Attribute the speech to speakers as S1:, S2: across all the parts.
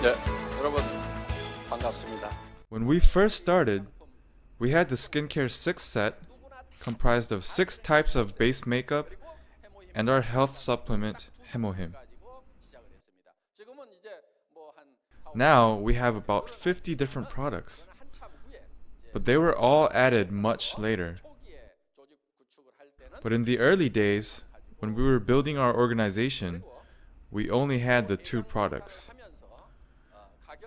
S1: 네, 여러분 반갑습니다.
S2: When we first started, we had the skincare 6 set comprised of 6 types of base makeup and our health supplement Hemohim. Now we have about 50 different products, but they were all added much later. But in the early days, when we were building our organization, we only had the 2 products.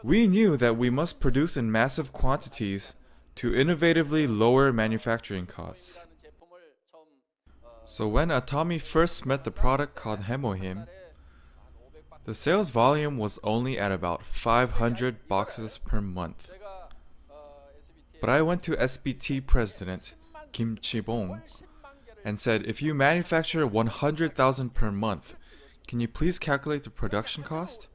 S2: We knew that we must produce in massive quantities to innovatively lower manufacturing costs. So when Atomy first met the product called Hemohim, the sales volume was only at about 500 boxes per month. But I went to SBT president Kim Chi-bong and said, if you manufacture 100,000 per month, can you please calculate the production cost?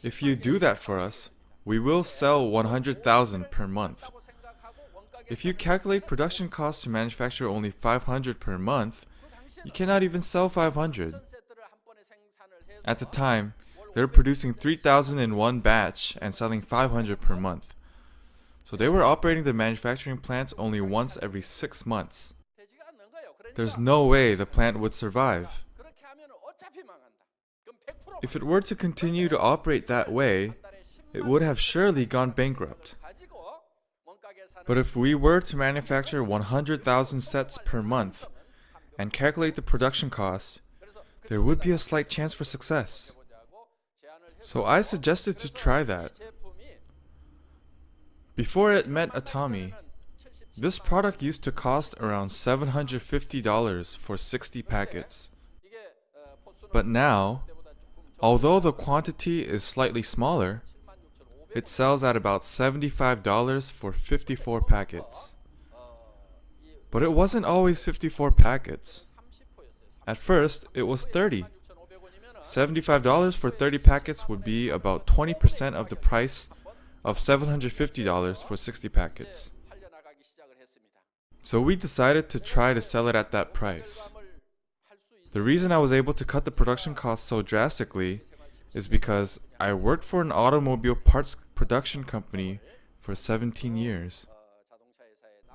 S2: If you do that for us, we will sell 100,000 per month. If you calculate production costs to manufacture only 500 per month, you cannot even sell 500. At the time, they were producing 3,000 in one batch and selling 500 per month. So they were operating the manufacturing plants only once every 6 months. There's no way the plant would survive. If it were to continue to operate that way, it would have surely gone bankrupt. But if we were to manufacture 100,000 sets per month and calculate the production cost, there would be a slight chance for success. So I suggested to try that. Before it met Atomy, this product used to cost around $750 for 60 packets. But now, although the quantity is slightly smaller, it sells at about $75 for 54 packets. But it wasn't always 54 packets. At first, it was 30. $75 for 30 packets would be about 20% of the price of $750 for 60 packets. So we decided to try to sell it at that price. The reason I was able to cut the production cost so drastically is because I worked for an automobile parts production company for 17 years.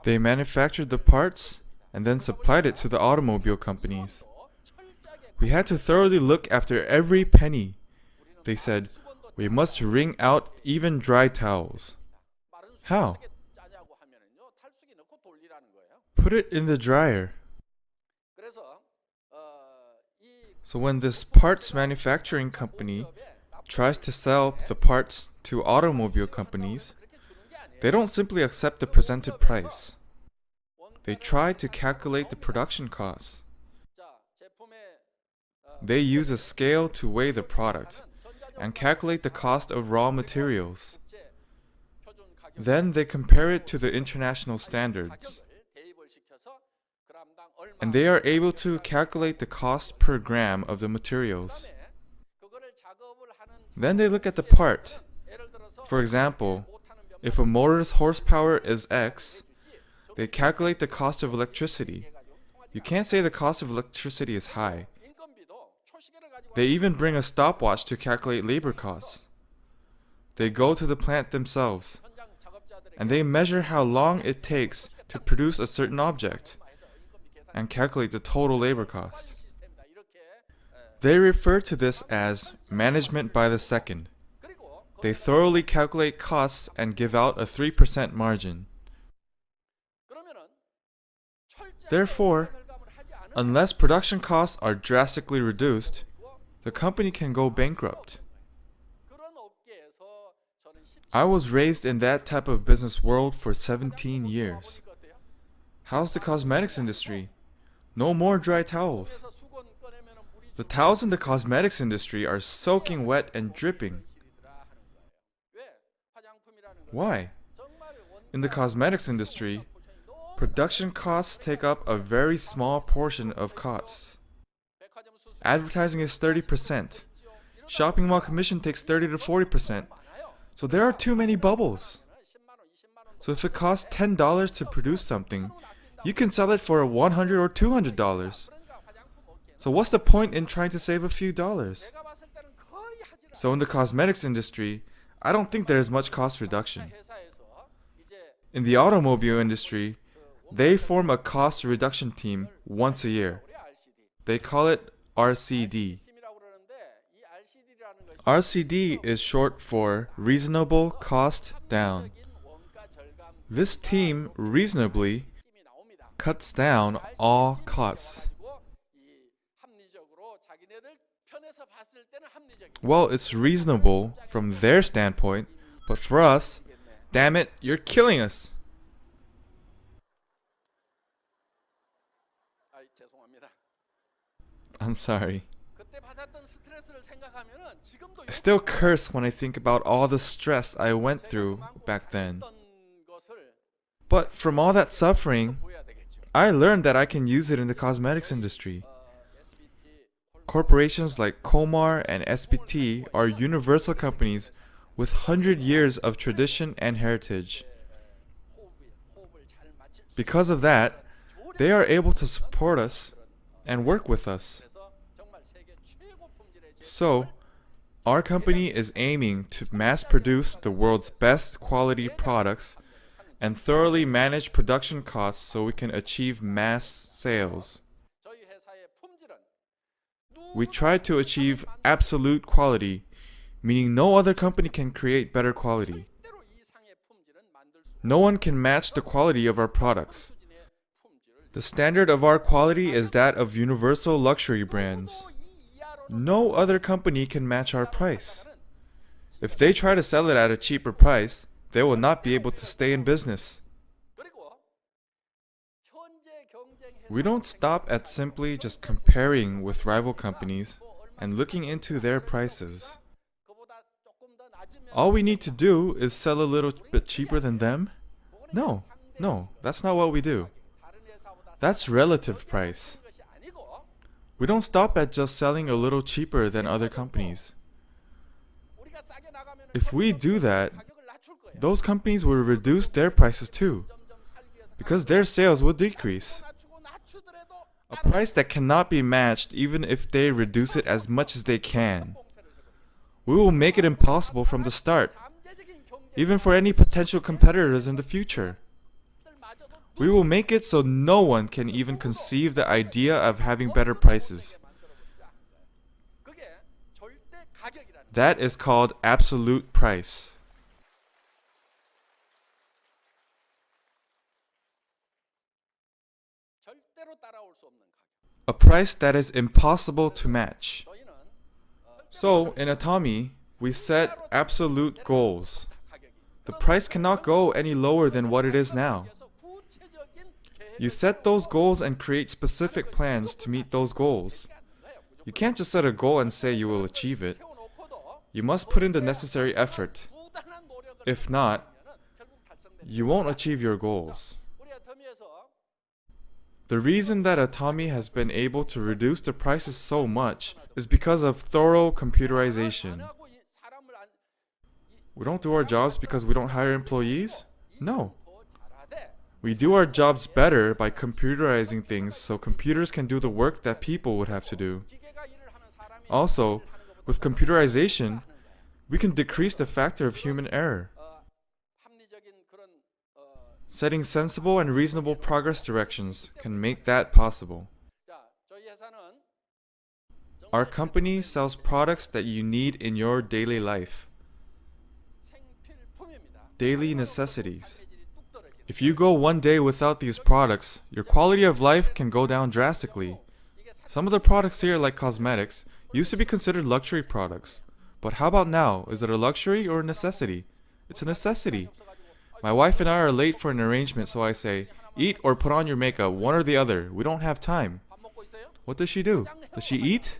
S2: They manufactured the parts and then supplied it to the automobile companies. We had to thoroughly look after every penny. They said, we must wring out even dry towels. How? Put it in the dryer. So when this parts manufacturing company tries to sell the parts to automobile companies, they don't simply accept the presented price. They try to calculate the production costs. They use a scale to weigh the product and calculate the cost of raw materials. Then they compare it to the international standards. And they are able to calculate the cost per gram of the materials. Then they look at the part. For example, if a motor's horsepower is X, they calculate the cost of electricity. You can't say the cost of electricity is high. They even bring a stopwatch to calculate labor costs. They go to the plant themselves, and they measure how long it takes to produce a certain object, and calculate the total labor cost. They refer to this as management by the second. They thoroughly calculate costs and give out a 3% margin. Therefore, unless production costs are drastically reduced, the company can go bankrupt. I was raised in that type of business world for 17 years. How's the cosmetics industry? No more dry towels. The towels in the cosmetics industry are soaking wet and dripping. Why? In the cosmetics industry, production costs take up a very small portion of costs. Advertising is 30%. Shopping mall commission takes 30 to 40%. So there are too many bubbles. So if it costs $10 to produce something, you can sell it for $100 or $200. So what's the point in trying to save a few dollars? So in the cosmetics industry, I don't think there is much cost reduction. In the automobile industry, they form a cost reduction team once a year. They call it RCD. RCD is short for Reasonable Cost Down. This team reasonably cuts down all costs. Well, it's reasonable from their standpoint, but for us, damn it, you're killing us. I'm sorry. I still curse when I think about all the stress I went through back then. But from all that suffering, I learned that I can use it in the cosmetics industry. Corporations like Komar and SBT are universal companies with 100 years of tradition and heritage. Because of that, they are able to support us and work with us. So, our company is aiming to mass produce the world's best quality products and thoroughly manage production costs so we can achieve mass sales. We try to achieve absolute quality, meaning no other company can create better quality. No one can match the quality of our products. The standard of our quality is that of universal luxury brands. No other company can match our price. If they try to sell it at a cheaper price, they will not be able to stay in business. We don't stop at simply just comparing with rival companies and looking into their prices. All we need to do is sell a little bit cheaper than them? No, that's not what we do. That's relative price. We don't stop at just selling a little cheaper than other companies. If we do that, those companies will reduce their prices too, because their sales will decrease. A price that cannot be matched even if they reduce it as much as they can. We will make it impossible from the start, even for any potential competitors in the future. We will make it so no one can even conceive the idea of having better prices. That is called absolute price. A price that is impossible to match. So, in Atomy, we set absolute goals. The price cannot go any lower than what it is now. You set those goals and create specific plans to meet those goals. You can't just set a goal and say you will achieve it. You must put in the necessary effort. If not, you won't achieve your goals. The reason that Atomy has been able to reduce the prices so much is because of thorough computerization. We don't do our jobs because we don't hire employees? No. We do our jobs better by computerizing things so computers can do the work that people would have to do. Also, with computerization, we can decrease the factor of human error. Setting sensible and reasonable progress directions can make that possible. Our company sells products that you need in your daily life. Daily necessities. If you go one day without these products, your quality of life can go down drastically. Some of the products here, like cosmetics, used to be considered luxury products. But how about now? Is it a luxury or a necessity? It's a necessity. My wife and I are late for an arrangement, so I say, eat or put on your makeup, one or the other. We don't have time. What does she do? Does she eat?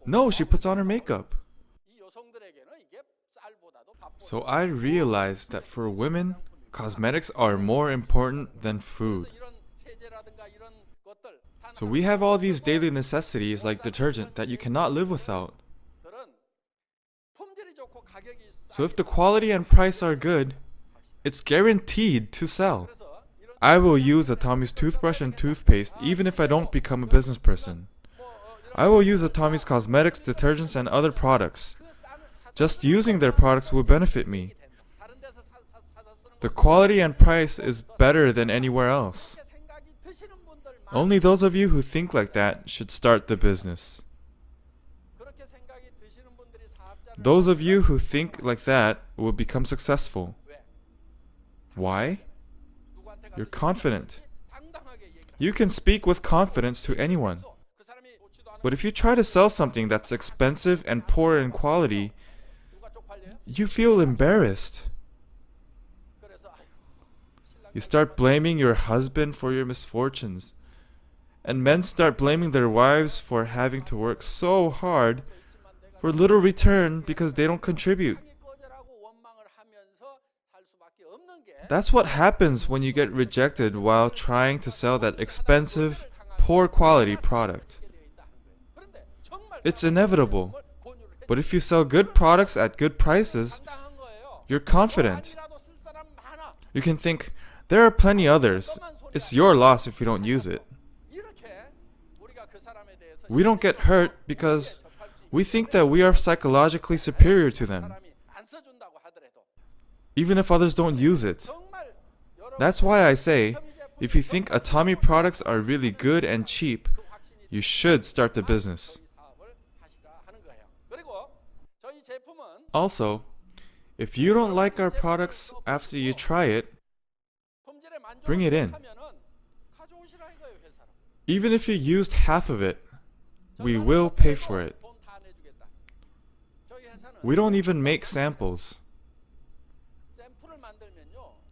S2: No, she puts on her makeup. So I realized that for women, cosmetics are more important than food. So we have all these daily necessities like detergent that you cannot live without. So if the quality and price are good, it's guaranteed to sell. I will use Atomy's toothbrush and toothpaste even if I don't become a business person. I will use Atomy's cosmetics, detergents, and other products. Just using their products will benefit me. The quality and price is better than anywhere else. Only those of you who think like that should start the business. Those of you who think like that will become successful. Why? You're confident. You can speak with confidence to anyone. But if you try to sell something that's expensive and poor in quality, you feel embarrassed. You start blaming your husband for your misfortunes. And men start blaming their wives for having to work so hard for little return because they don't contribute. That's what happens when you get rejected while trying to sell that expensive, poor quality product. It's inevitable. But if you sell good products at good prices, you're confident. You can think, there are plenty others. It's your loss if you don't use it. We don't get hurt because we think that we are psychologically superior to them, even if others don't use it. That's why I say, if you think Atomy products are really good and cheap, you should start the business. Also, if you don't like our products after you try it, bring it in. Even if you used half of it, we will pay for it. We don't even make samples.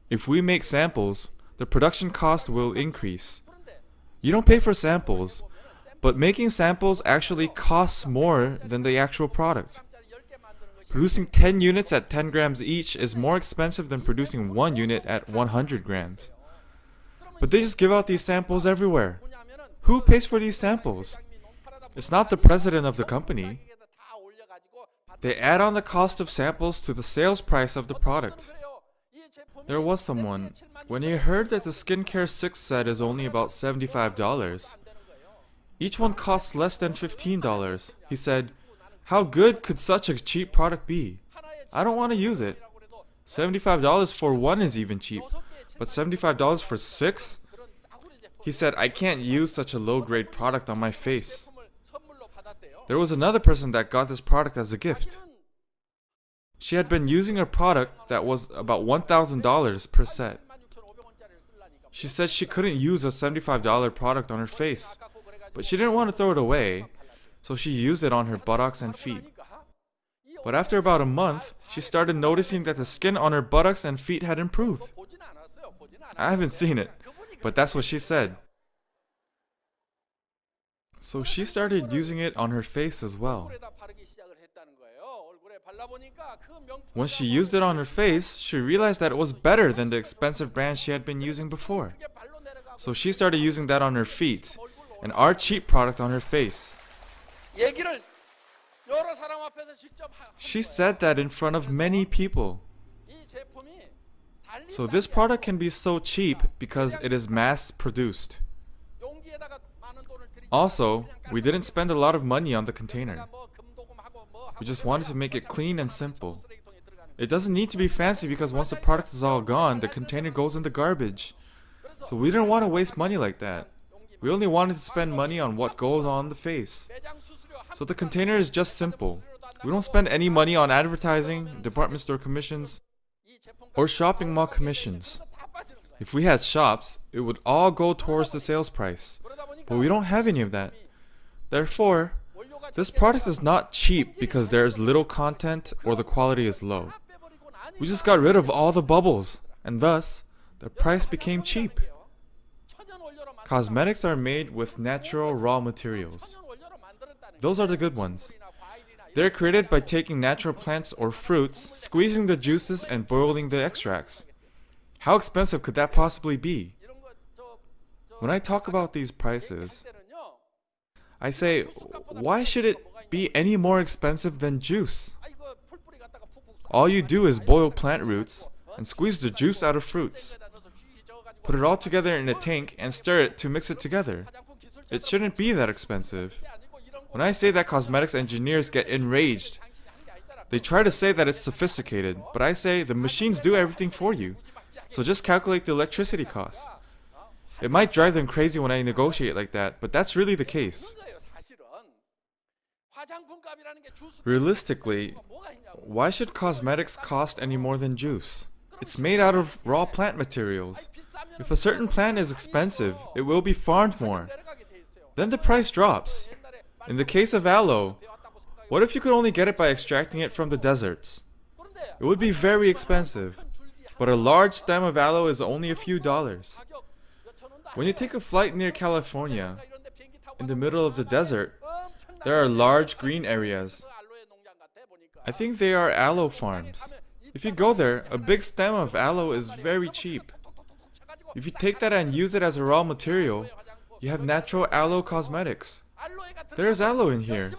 S2: If we make samples, the production cost will increase. You don't pay for samples, but making samples actually costs more than the actual product. Producing 10 units at 10 grams each is more expensive than producing 1 unit at 100 grams. But they just give out these samples everywhere. Who pays for these samples? It's not the president of the company. They add on the cost of samples to the sales price of the product. There was someone, when he heard that the Skincare 6 set is only about $75, each one costs less than $15, he said, how good could such a cheap product be? I don't want to use it. $75 for one is even cheap, but $75 for 6? He said, I can't use such a low-grade product on my face. There was another person that got this product as a gift. She had been using a product that was about $1,000 per set. She said she couldn't use a $75 product on her face, but she didn't want to throw it away, so she used it on her buttocks and feet. But after about a month, she started noticing that the skin on her buttocks and feet had improved. I haven't seen it, but that's what she said. So she started using it on her face as well. When she used it on her face, she realized that it was better than the expensive brand she had been using before. So she started using that on her feet, and our cheap product on her face. She said that in front of many people. So this product can be so cheap because it is mass produced. Also, we didn't spend a lot of money on the container. We just wanted to make it clean and simple. It doesn't need to be fancy because once the product is all gone, the container goes in the garbage. So we didn't want to waste money like that. We only wanted to spend money on what goes on the face. So the container is just simple. We don't spend any money on advertising, department store commissions, or shopping mall commissions. If we had shops, it would all go towards the sales price. But we don't have any of that. Therefore, this product is not cheap because there is little content or the quality is low. We just got rid of all the bubbles, and thus, the price became cheap. Cosmetics are made with natural raw materials. Those are the good ones. They're created by taking natural plants or fruits, squeezing the juices and boiling the extracts. How expensive could that possibly be? When I talk about these prices, I say, why should it be any more expensive than juice? All you do is boil plant roots and squeeze the juice out of fruits. Put it all together in a tank and stir it to mix it together. It shouldn't be that expensive. When I say that cosmetics engineers get enraged, They try to say that it's sophisticated, but I say the machines do everything for you. So just calculate the electricity costs. It might drive them crazy when I negotiate like that, but that's really the case. Realistically, why should cosmetics cost any more than juice? It's made out of raw plant materials. If a certain plant is expensive, it will be farmed more. Then the price drops. In the case of aloe, what if you could only get it by extracting it from the deserts? It would be very expensive. But a large stem of aloe is only a few dollars. When you take a flight near California, in the middle of the desert, there are large green areas. I think they are aloe farms. If you go there, a big stem of aloe is very cheap. If you take that and use it as a raw material, you have natural aloe cosmetics. There is aloe in here.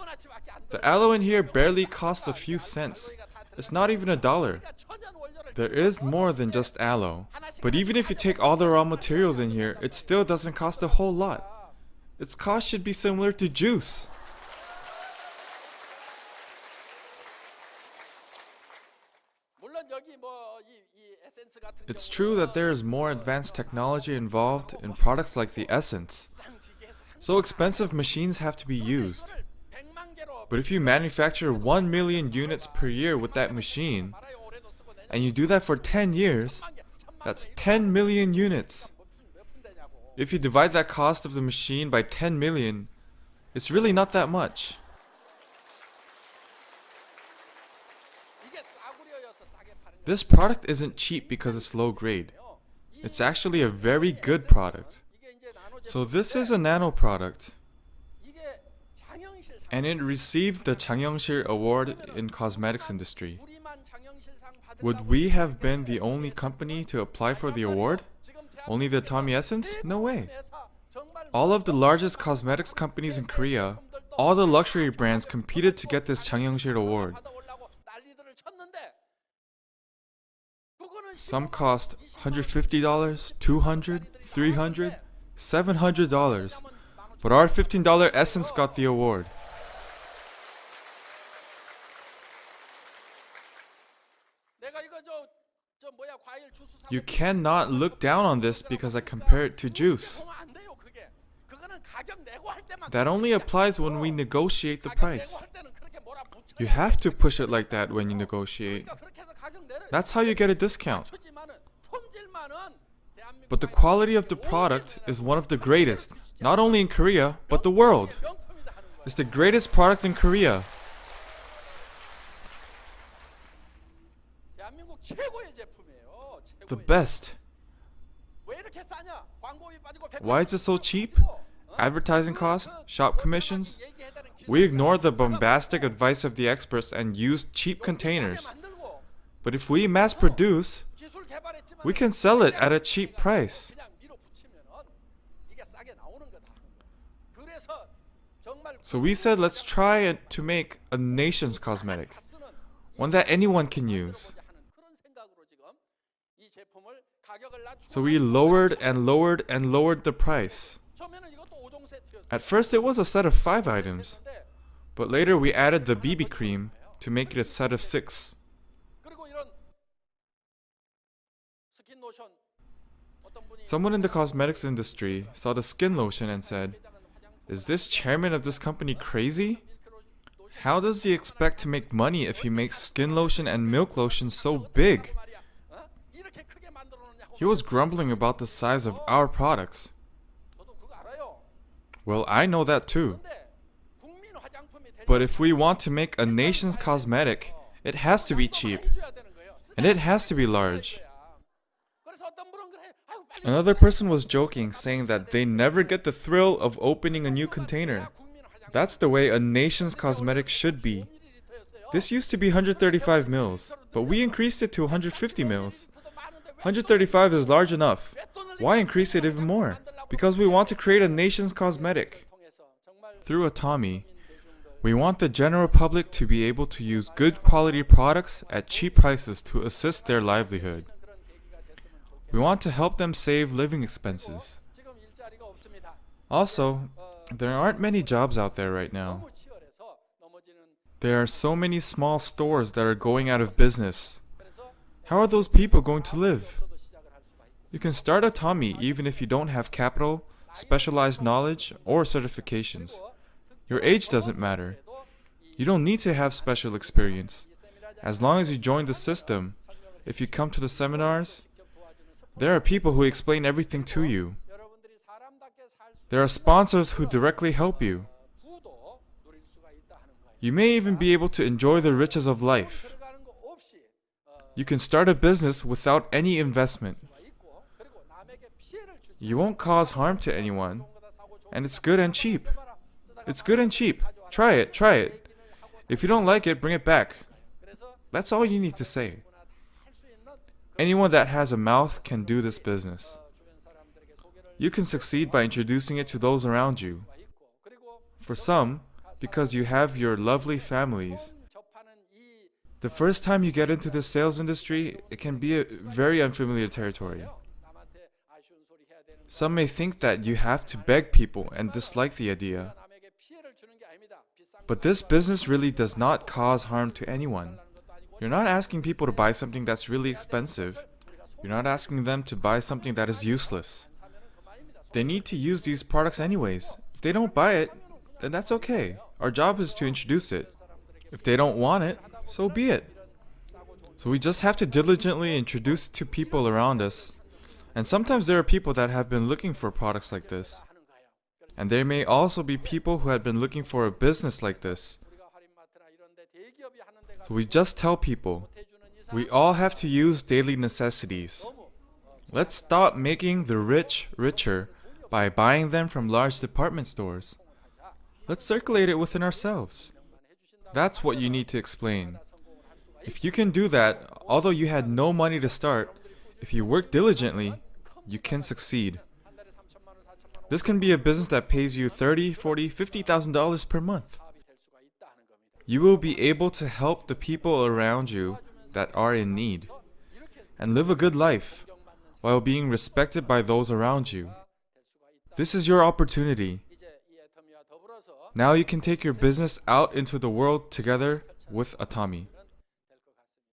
S2: The aloe in here barely costs a few cents. It's not even $1. There is more than just aloe. But even if you take all the raw materials in here, it still doesn't cost a whole lot. Its cost should be similar to juice. It's true that there is more advanced technology involved in products like the essence. So expensive machines have to be used. But if you manufacture 1 million units per year with that machine, and you do that for 10 years, that's 10 million units. If you divide that cost of the machine by 10 million, it's really not that much. This product isn't cheap because it's low grade. It's actually a very good product. So this is a nano product. And it received the 장영실 Award in cosmetics industry. Would we have been the only company to apply for the award? Only the Atomy Essence? No way. All of the largest cosmetics companies in Korea, all the luxury brands competed to get this 장영실 Award. Some cost $150, $200, $300, $700, but our $15 Essence got the award. You cannot look down on this because I compare it to juice. That only applies when we negotiate the price. You have to push it like that when you negotiate. That's how you get a discount. But the quality of the product is one of the greatest, not only in Korea, but the world. It's the greatest product in Korea. The best. Why is it so cheap? Advertising costs, shop commissions. We ignore the bombastic advice of the experts and use cheap containers. But if we mass produce, we can sell it at a cheap price. So we said let's try to make a nation's cosmetic, one that anyone can use. So we lowered and lowered and lowered the price. At first it was a set of 5 items, but later we added the BB cream to make it a set of 6. Someone in the cosmetics industry saw the skin lotion and said, "Is this chairman of this company crazy? How does he expect to make money if he makes skin lotion and milk lotion so big?" He was grumbling about the size of our products. Well, I know that too. But if we want to make a nation's cosmetic, it has to be cheap. And it has to be large. Another person was joking, saying that they never get the thrill of opening a new container. That's the way a nation's cosmetic should be. This used to be 135 mils, but we increased it to 150 mils. 135 is large enough. Why increase it even more? Because we want to create a nation's cosmetic. Through Atomy, we want the general public to be able to use good quality products at cheap prices to assist their livelihood. We want to help them save living expenses. Also, there aren't many jobs out there right now. There are so many small stores that are going out of business. How are those people going to live? You can start Atomy even if you don't have capital, specialized knowledge, or certifications. Your age doesn't matter. You don't need to have special experience. As long as you join the system, if you come to the seminars, there are people who explain everything to you. There are sponsors who directly help you. You may even be able to enjoy the riches of life. You can start a business without any investment. You won't cause harm to anyone, and it's good and cheap. It's good and cheap. Try it, try it. If you don't like it, bring it back. That's all you need to say. Anyone that has a mouth can do this business. You can succeed by introducing it to those around you. For some, because you have your lovely families, the first time you get into the sales industry, it can be a very unfamiliar territory. Some may think that you have to beg people and dislike the idea. But this business really does not cause harm to anyone. You're not asking people to buy something that's really expensive. You're not asking them to buy something that is useless. They need to use these products anyways. If they don't buy it, then that's okay. Our job is to introduce it. If they don't want it, so be it. So we just have to diligently introduce it to people around us. And sometimes there are people that have been looking for products like this. And there may also be people who had been looking for a business like this. So we just tell people, we all have to use daily necessities. Let's stop making the rich richer by buying them from large department stores. Let's circulate it within ourselves. That's what you need to explain. If you can do that, although you had no money to start, if you work diligently, you can succeed. This can be a business that pays you $30,000, $40,000, $50,000 per month. You will be able to help the people around you that are in need and live a good life while being respected by those around you. This is your opportunity. Now you can take your business out into the world together with Atomy.